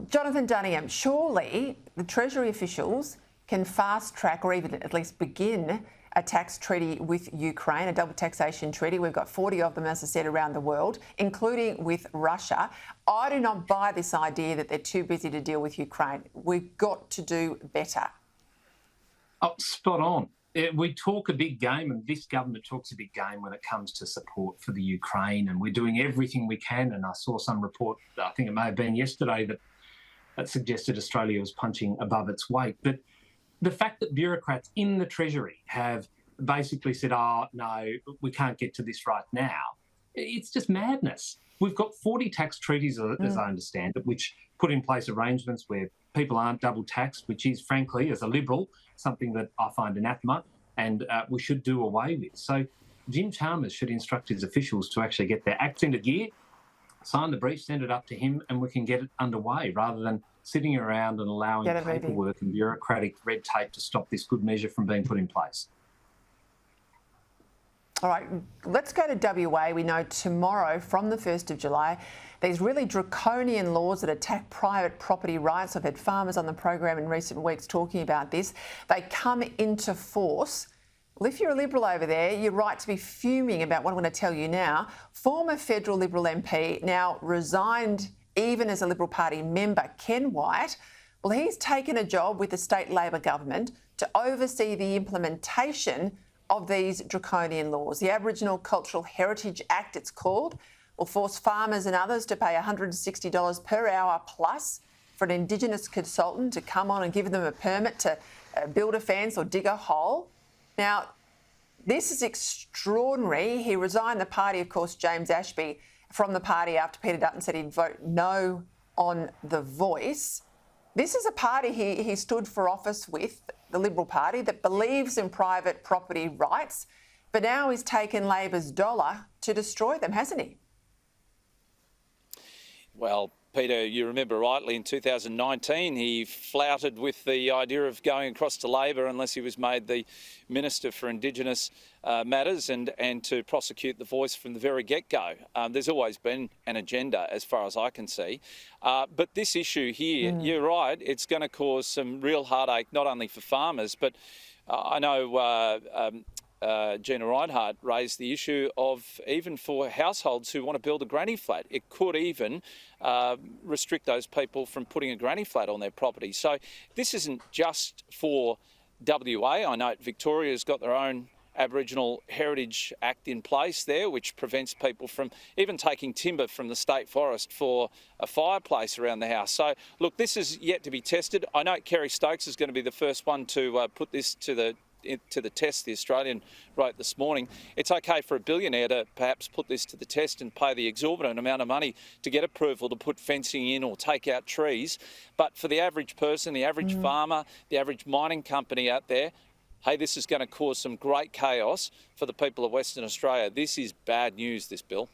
Jonathan Dunningham, surely the Treasury officials can fast track or even at least begin a tax treaty with Ukraine, a double taxation treaty. We've got 40 of them, as I said, around the world, including with Russia. I do not buy this idea that they're too busy to deal with Ukraine. We've got to do better. Oh, spot on. We talk a big game, and this government talks a big game when it comes to support for the Ukraine, and we're doing everything we can. And I saw some report, I think it may have been yesterday, that suggested Australia was punching above its weight. But the fact that bureaucrats in the Treasury have basically said, oh, no, we can't get to this right now, it's just madness. We've got 40 tax treaties, as I understand it, which put in place arrangements where people aren't double taxed, which is, frankly, as a Liberal, something that I find anathema and we should do away with. So Jim Chalmers should instruct his officials to actually get their acts into gear, sign the brief, send it up to him, and we can get it underway rather than sitting around and allowing paperwork and bureaucratic red tape to stop this good measure from being put in place. All right, let's go to WA. We know tomorrow, from the 1st of July, these really draconian laws that attack private property rights. I've had farmers on the program in recent weeks talking about this. They come into force. Well, if you're a Liberal over there, you're right to be fuming about what I'm going to tell you now. Former federal Liberal MP, now resigned even as a Liberal Party member, Ken White, well, he's taken a job with the state Labor government to oversee the implementation of these draconian laws. The Aboriginal Cultural Heritage Act, it's called, will force farmers and others to pay $160 per hour plus for an Indigenous consultant to come on and give them a permit to build a fence or dig a hole. Now, this is extraordinary. He resigned the party, of course, James Ashby, from the party after Peter Dutton said he'd vote no on The Voice. This is a party he stood for office with, the Liberal Party, that believes in private property rights, but now he's taken Labor's dollar to destroy them, hasn't he? Well, Peter, you remember rightly, in 2019 he flouted with the idea of going across to Labor unless he was made the Minister for Indigenous Matters and to prosecute The Voice from the very get-go. There's always been an agenda as far as I can see. But this issue here, you're right, it's going to cause some real heartache, not only for farmers, but I know Gina Reinhardt raised the issue of even for households who want to build a granny flat. It could even restrict those people from putting a granny flat on their property. So this isn't just for WA. I know Victoria's got their own Aboriginal Heritage Act in place there, which prevents people from even taking timber from the state forest for a fireplace around the house. So, look, this is yet to be tested. I know Kerry Stokes is going to be the first one to put this to the test. The Australian wrote this morning, it's okay for a billionaire to perhaps put this to the test and pay the exorbitant amount of money to get approval to put fencing in or take out trees. But for the average person, the average farmer, the average mining company out there, hey, this is going to cause some great chaos for the people of Western Australia. This is bad news, this bill.